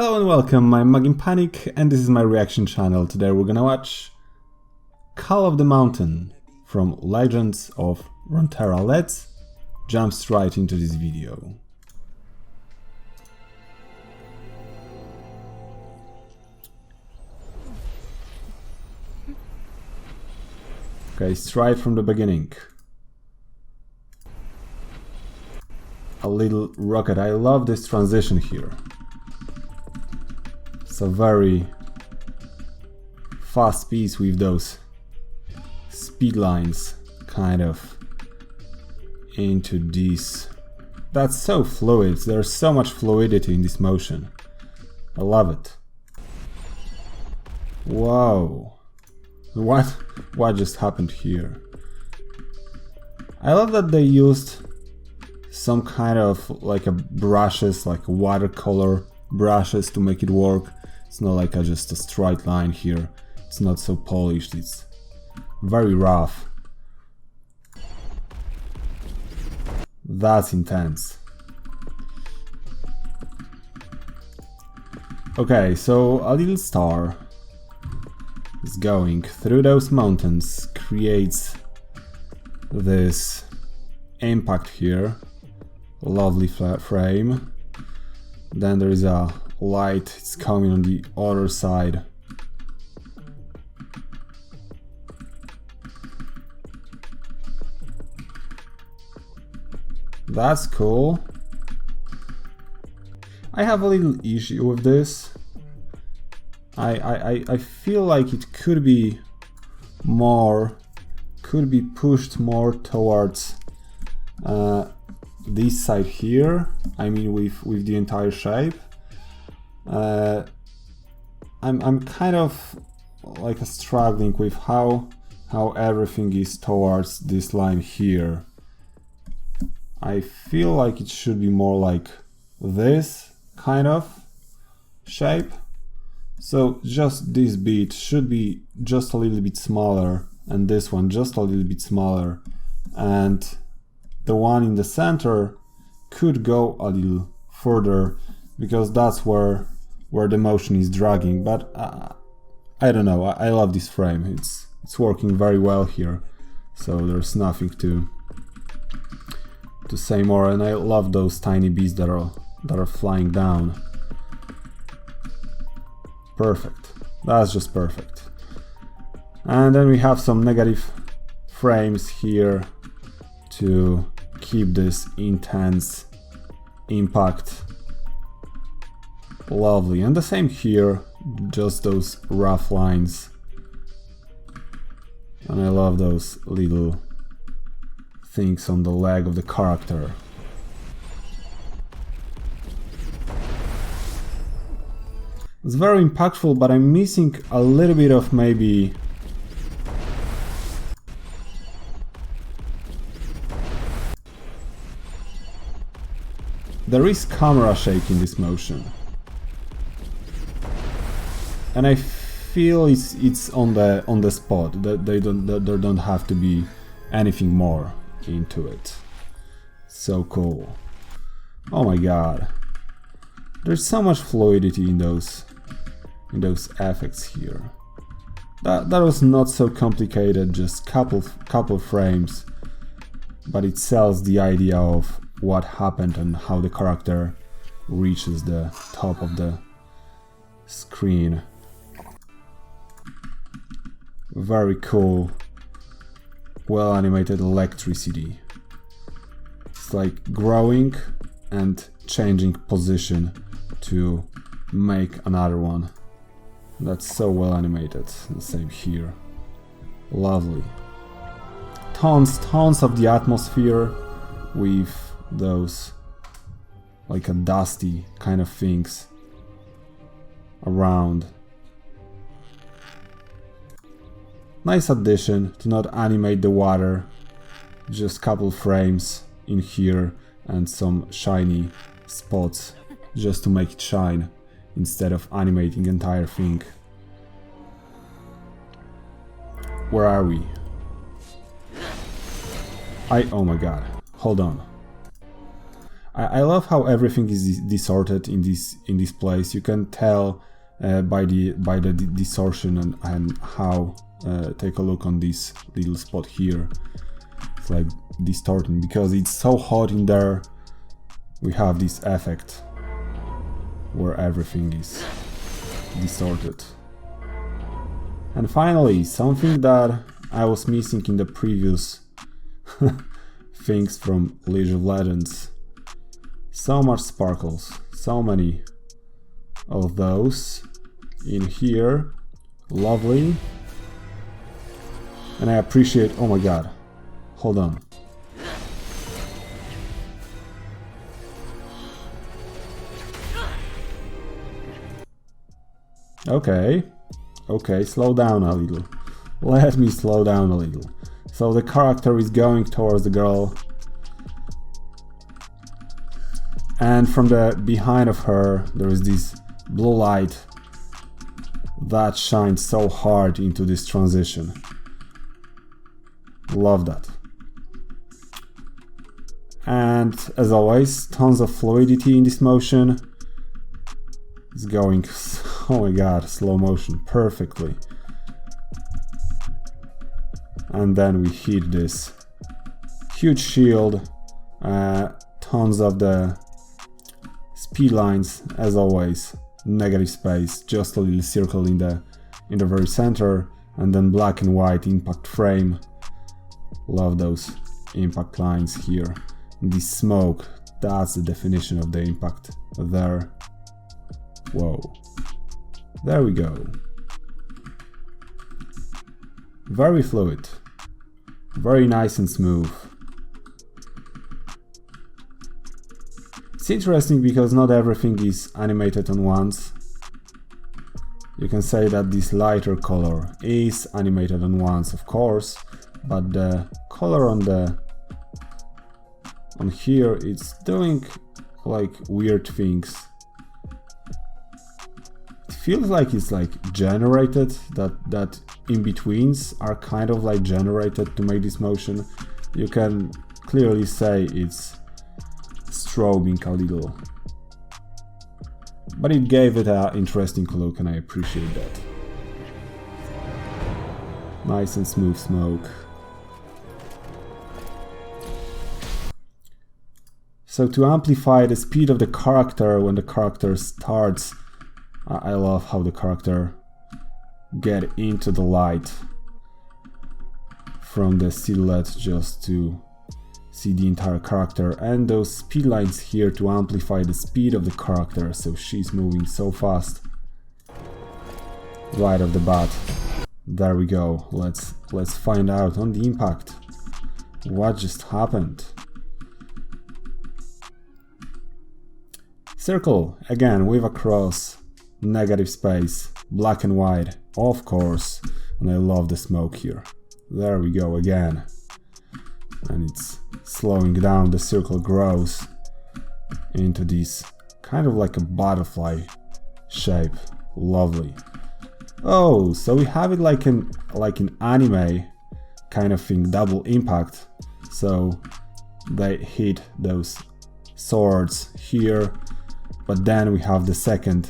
Hello and welcome, I'm Maginpanic and this is my reaction channel. Today we're gonna watch Call of the Mountain from Legends of Runeterra. Let's jump straight into this video. Okay, straight from the beginning. A little rocket. I love this transition here. It's a very fast piece with those speed lines kind of into this. That's so fluid. There's so much fluidity in this motion. I love it. Whoa. What just happened here? I love that they used some kind of like a brushes, like watercolor brushes to make it work. It's not like just a straight line here. It's not so polished. It's very rough. That's intense. Okay, so a little star is going through those mountains, creates this impact here. Lovely frame. Then there is a light, it's coming on the other side. That's cool. I have a little issue with this. I feel like it could be pushed more towards this side here. I mean with the entire shape. I'm kind of like struggling with how everything is towards this line here. I feel like it should be more like this kind of shape. So just this bit should be just a little bit smaller, and this one just a little bit smaller, and the one in the center could go a little further, because that's where the motion is dragging. But I don't know, I love this frame. It's working very well here, so there's nothing to say more. And I love those tiny bees that are flying down. Perfect. That's just perfect. And then we have some negative frames here to keep this intense impact. Lovely. And the same here, just those rough lines. And I love those little things on the leg of the character. It's very impactful, but I'm missing a little bit of maybe there is camera shake in this motion, and I feel it's on the spot. That there don't have to be anything more into it. So cool. Oh my god, there's so much fluidity in those effects here. That was not so complicated, just couple frames, but it sells the idea of what happened and how the character reaches the top of the screen. Very cool, well animated electricity. It's like growing and changing position to make another one. That's so well animated. The same here. Lovely. Tons of the atmosphere with those like a dusty kind of things around. Nice addition to not animate the water, just couple frames in here and some shiny spots just to make it shine instead of animating the entire thing. Where are we? Oh my god, hold on. I love how everything is distorted in this place. You can tell by the distortion and how. Take a look on this little spot here. It's like distorting because it's so hot in there. We have this effect where everything is distorted. And finally, something that I was missing in the previous things from League of Legends. So much sparkles, so many of those in here. Lovely. And I appreciate, oh my god, hold on. Okay, slow down a little. Let me slow down a little. So the character is going towards the girl. And from the behind of her, there is this blue light that shines so hard into this transition. Love that. And as always, tons of fluidity in this motion. It's going, oh my god, slow motion perfectly. And then we hit this huge shield, tons of the speed lines as always, negative space, just a little circle in the very center, and then black and white impact frame. Love those impact lines here. This smoke, that's the definition of the impact there. Whoa. There we go. Very fluid. Very nice and smooth. It's interesting because not everything is animated on once. You can say that this lighter color is animated on once, of course, but the color on here, it's doing like weird things. It feels like it's like generated, that in-betweens are kind of like generated to make this motion. You can clearly say it's strobing a little. But it gave it an interesting look and I appreciate that. Nice and smooth smoke. So to amplify the speed of the character when the character starts, I love how the character get into the light from the silhouette just to see the entire character, and those speed lines here to amplify the speed of the character, so she's moving so fast right off the bat. There we go. Let's find out on the impact what just happened. Circle again with a cross, negative space, black and white, of course, and I love the smoke here. There we go again. And it's slowing down, the circle grows into this kind of like a butterfly shape. Lovely. Oh, so we have it like an anime kind of thing, double impact. So they hit those swords here, but then we have the second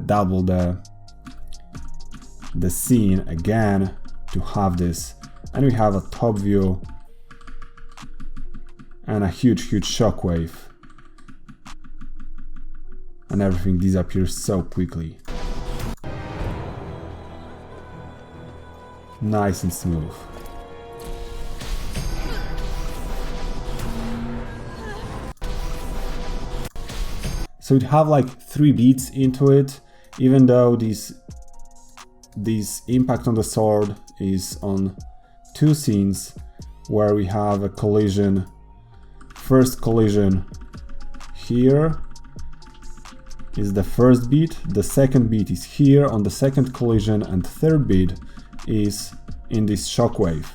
double the scene again to have this, and we have a top view and a huge shockwave, and everything disappears so quickly. Nice and smooth. So it have like 3 beats into it, even though this impact on the sword is on 2 scenes where we have a collision. First collision here is the first beat, the second beat is here on the second collision, and third beat is in this shockwave.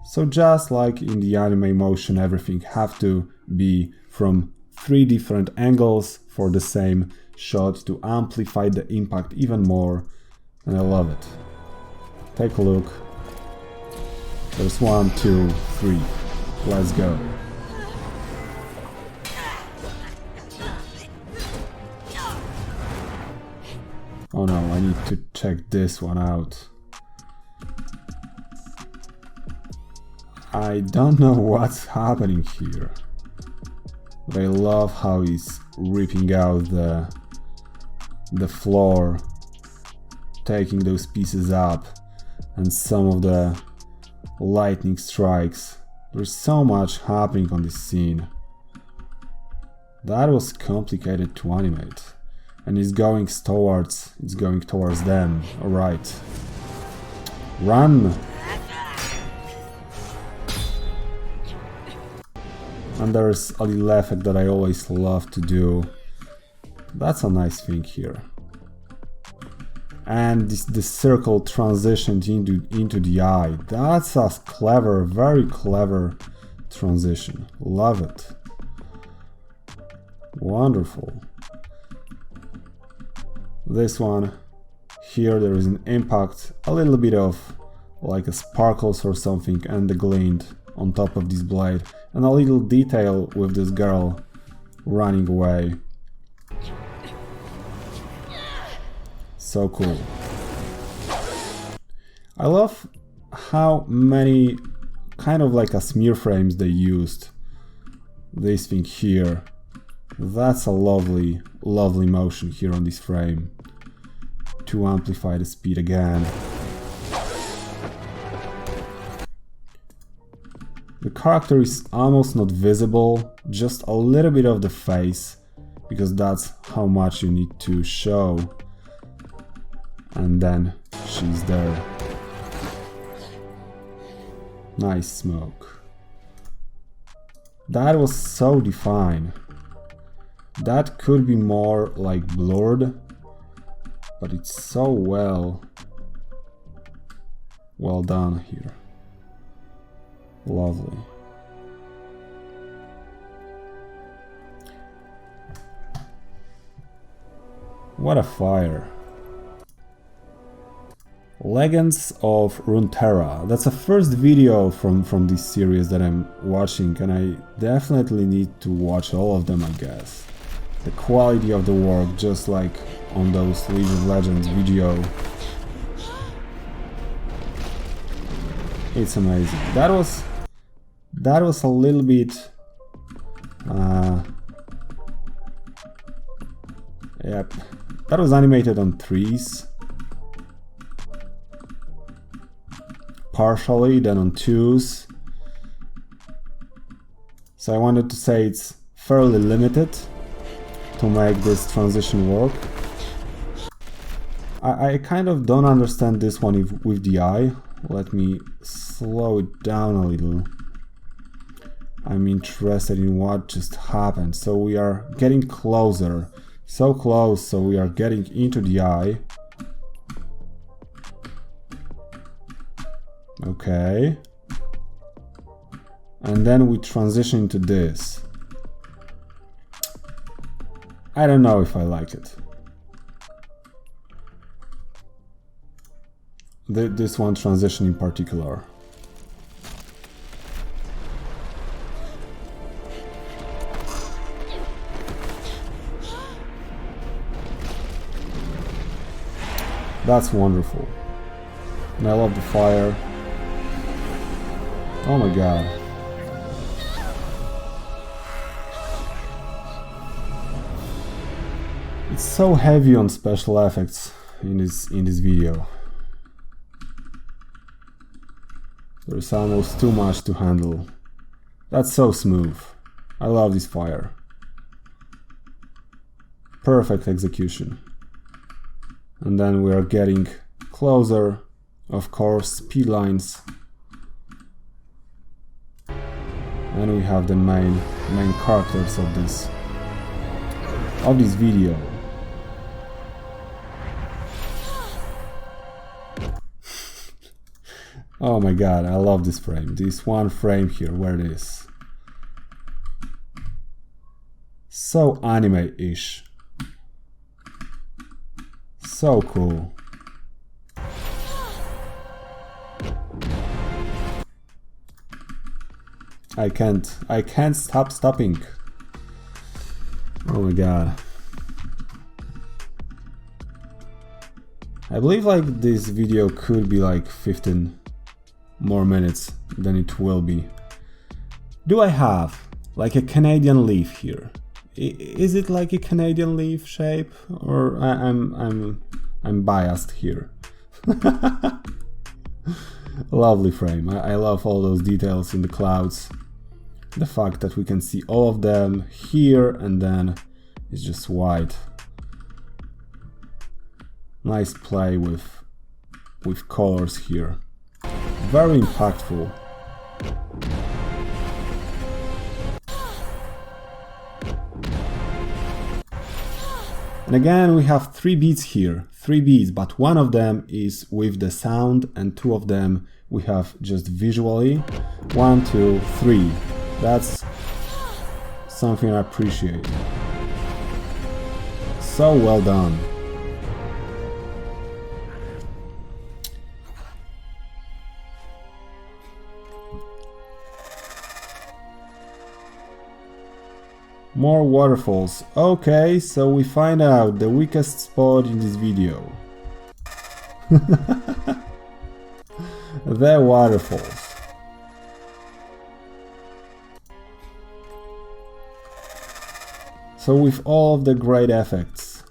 So just like in the anime motion, everything have to be from 3 different angles for the same shot to amplify the impact even more, and I love it. Take a look. There's 1, 2, 3. Let's go. Oh no, I need to check this one out. I don't know what's happening here, but I love how he's ripping out the floor, taking those pieces up, and some of the lightning strikes. There's so much happening on this scene. That was complicated to animate. And it's going towards them. Alright. Run! And there's a little effect that I always love to do. That's a nice thing here. And the circle transitioned into the eye. That's a clever, very clever transition. Love it. Wonderful. This one, here there is an impact, a little bit of like a sparkles or something, and the glint on top of this blade, and a little detail with this girl running away. So cool. I love how many kind of like a smear frames they used. This thing here. That's a lovely, lovely motion here on this frame. To amplify the speed again. The character is almost not visible, just a little bit of the face, because that's how much you need to show. And then she's there. Nice smoke. That was so defined. That could be more like blurred, but it's so well done here. Lovely. What a fire. Legends of Runeterra. That's the first video from this series that I'm watching, and I definitely need to watch all of them, I guess. The quality of the work, just like on those League of Legends video. It's amazing. That was a little bit yep. That was animated on threes. Partially, then on twos. So I wanted to say it's fairly limited to make this transition work. I kind of don't understand this one with the eye. Let me slow it down a little. I'm interested in what just happened. So we are getting closer. So close, so we are getting into the eye. Okay. And then we transition to this. I don't know if I like it. This one transition in particular. That's wonderful. And I love the fire. Oh my god. It's so heavy on special effects in this video. There's almost too much to handle. That's so smooth. I love this fire. Perfect execution. And then we are getting closer, of course, speed lines. And we have the main characters of this video. Oh my god, I love this frame. This one frame here, where it is. So anime-ish. So cool. I can't stop stopping. Oh my god. I believe like this video could be like 15 more minutes than it will be. Do I have like a Canadian leaf here? Is it like a Canadian leaf shape, or I'm biased here? Lovely frame. I love all those details in the clouds. The fact that we can see all of them here and then it's just white. Nice play with colors here. Very impactful. And again we have 3 beats here, 3 beats, but one of them is with the sound and 2 of them we have just visually. 1, 2, 3. That's something I appreciate. So well done. More waterfalls. Okay, so we find out the weakest spot in this video. The waterfalls. So with all of the great effects,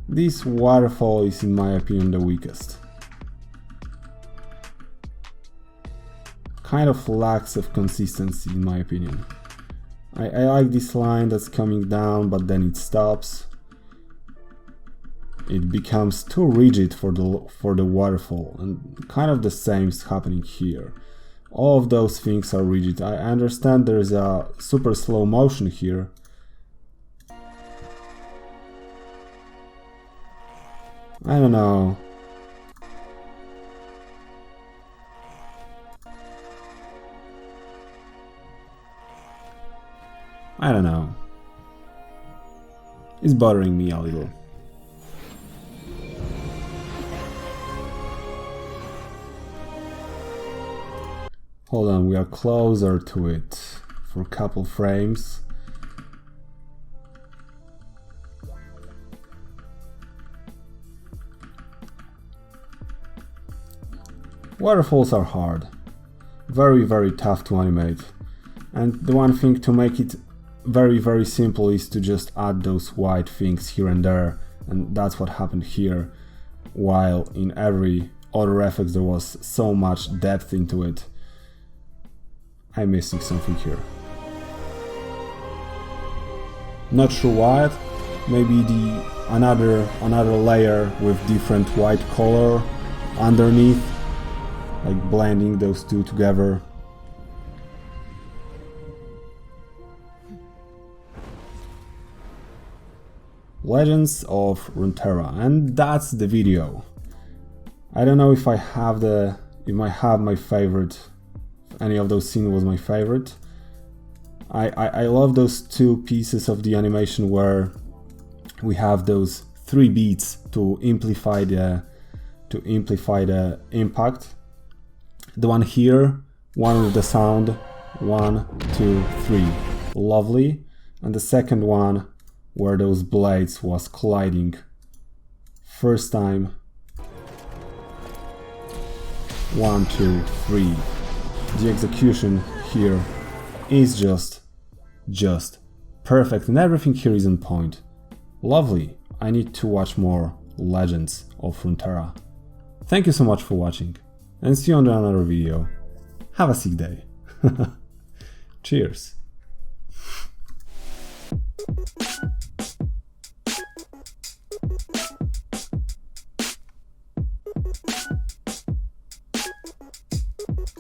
this waterfall is in my opinion the weakest. Kind of lacks of consistency in my opinion. I like this line that's coming down but then it stops. It becomes too rigid for the waterfall, and kind of the same is happening here. All of those things are rigid. I understand there's a super slow motion here. I don't know. I don't know. It's bothering me a little. Hold on, we are closer to it for a couple frames. Waterfalls are hard. Very, very tough to animate. And the one thing to make it very simple is to just add those white things here and there, and that's what happened here, while in every other effects there was so much depth into it. I'm missing something here. Not sure what. Maybe another layer with different white color underneath, like blending those two together. Legends of Runeterra, and that's the video. I don't know if I have my favorite, if any of those scenes was my favorite. I love those 2 pieces of the animation where we have those 3 beats to amplify the impact. The one here, one with the sound, 1, 2, 3, lovely, and the second one where those blades was colliding. First time. 1, 2, 3. The execution here is just perfect, and everything here is on point. Lovely. I need to watch more Legends of Runeterra. Thank you so much for watching, and see you on another video. Have a sick day. Cheers.